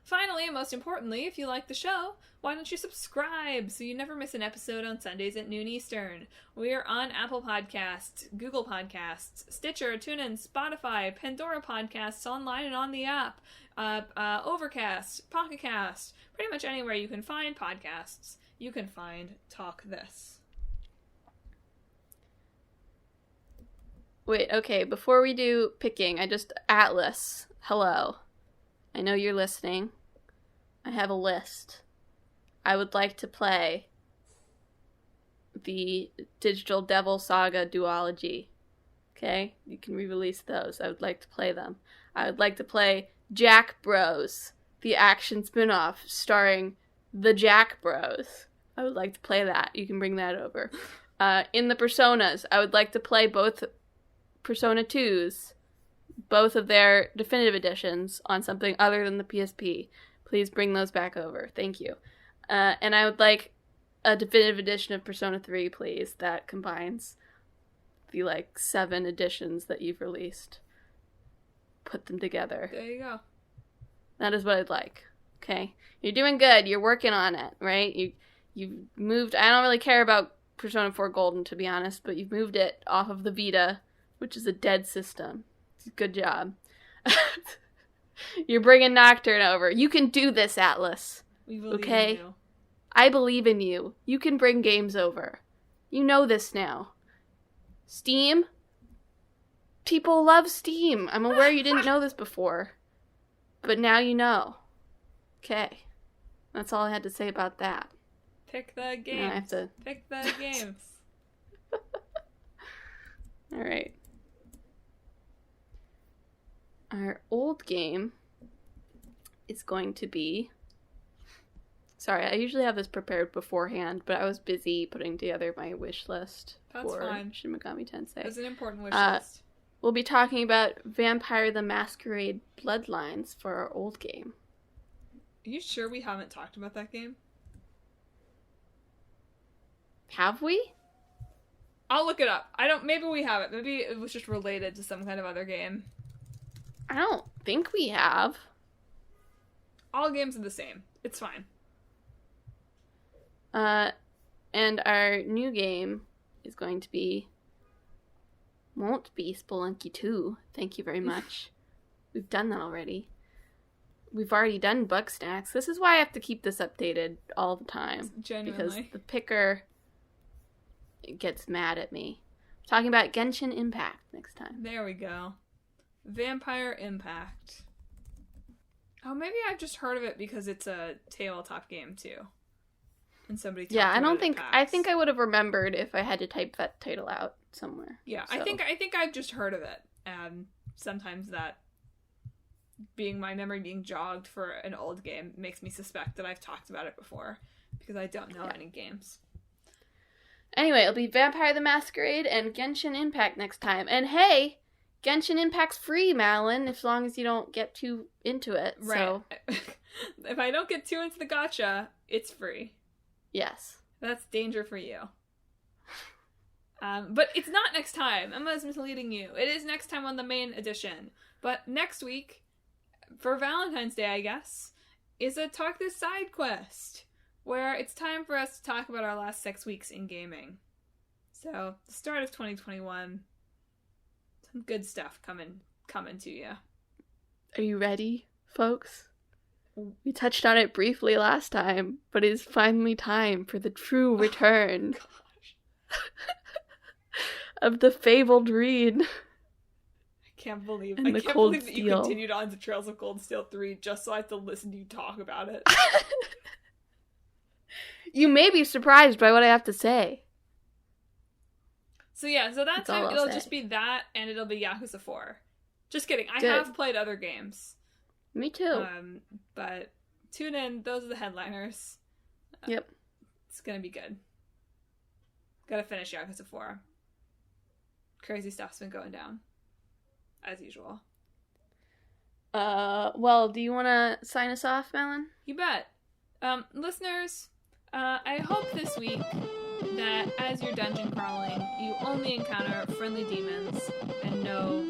Speaker 1: Finally, and most importantly, if you like the show, why don't you subscribe so you never miss an episode on Sundays at noon Eastern? We are on Apple Podcasts, Google Podcasts, Stitcher, TuneIn, Spotify, Pandora Podcasts, online and on the app, Overcast, Pocket Cast, pretty much anywhere you can find podcasts, you can find Talk This.
Speaker 2: Wait, okay, before we do picking, Atlas, hello. I know you're listening. I have a list. I would like to play the Digital Devil Saga duology. Okay? You can re-release those. I would like to play them. I would like to play Jack Bros, the action spin-off starring the Jack Bros. I would like to play that. You can bring that over. In the Personas, I would like to play both Persona 2s, both of their definitive editions on something other than the PSP. Please bring those back over. Thank you. And I would like a definitive edition of Persona 3, please, that combines the, 7 editions that you've released. Put them together.
Speaker 1: There you go.
Speaker 2: That is what I'd like. Okay? You're doing good. You're working on it, right? You've moved... I don't really care about Persona 4 Golden, to be honest, but you've moved it off of the Vita, which is a dead system. Good job. You're bringing Nocturne over. You can do this, Atlas.
Speaker 1: We believe in you.
Speaker 2: I believe in you. You can bring games over. You know this now. Steam? People love Steam. I'm aware you didn't know this before. But now you know. Okay. That's all I had to say about that.
Speaker 1: Pick the games. Pick the games.
Speaker 2: Alright. Our old game is going to be... Sorry, I usually have this prepared beforehand, but I was busy putting together my wish list for Shin Megami Tensei.
Speaker 1: It's an important wish list.
Speaker 2: We'll be talking about Vampire the Masquerade Bloodlines for our old game.
Speaker 1: Are you sure we haven't talked about that game?
Speaker 2: Have we?
Speaker 1: I'll look it up. Maybe we haven't. Maybe it was just related to some kind of other game.
Speaker 2: I don't think we have.
Speaker 1: All games are the same. It's fine.
Speaker 2: And our new game is going to be... Won't be Spelunky 2. Thank you very much. We've done that already. We've already done Bugsnax. This is why I have to keep this updated all the time.
Speaker 1: Genuinely.
Speaker 2: Because the picker gets mad at me. We're talking about Genshin Impact next time.
Speaker 1: There we go. Vampire Impact. Oh, maybe I've just heard of it because it's a tabletop game too. And somebody talked about it at PAX.
Speaker 2: I think I would have remembered if I had to type that title out somewhere.
Speaker 1: Yeah,
Speaker 2: so.
Speaker 1: I think I've just heard of it. And sometimes that my memory being jogged for an old game makes me suspect that I've talked about it before because I don't know any games.
Speaker 2: Anyway, it'll be Vampire the Masquerade and Genshin Impact next time. And hey, Genshin Impact's free, Madelyn, as long as you don't get too into it.
Speaker 1: Right.
Speaker 2: So.
Speaker 1: If I don't get too into the gacha, it's free.
Speaker 2: Yes.
Speaker 1: That's danger for you. But it's not next time. Emma's misleading you. It is next time on the main edition. But next week, for Valentine's Day, I guess, is a Talk This side quest, where it's time for us to talk about our last 6 weeks in gaming. So, the start of 2021, some good stuff coming to you.
Speaker 2: Are you ready, folks? We touched on it briefly last time, but it is finally time for the true return of the fabled Reed.
Speaker 1: I can't believe that you continued on to Trails of Cold Steel 3 just so I have to listen to you talk about it.
Speaker 2: You may be surprised by what I have to say.
Speaker 1: So yeah, so that
Speaker 2: That's all
Speaker 1: time
Speaker 2: I'll
Speaker 1: it'll
Speaker 2: say.
Speaker 1: just be that, and it'll be Yakuza 4. Just kidding. I
Speaker 2: Good.
Speaker 1: have played other games.
Speaker 2: Me too.
Speaker 1: But tune in. Those are the headliners.
Speaker 2: Yep.
Speaker 1: It's gonna be good. Gotta finish Yakuza 4. Crazy stuff's been going down. As usual.
Speaker 2: Well, do you want to sign us off, Madeline?
Speaker 1: You bet. Listeners, I hope this week that as you're dungeon crawling, you only encounter friendly demons and no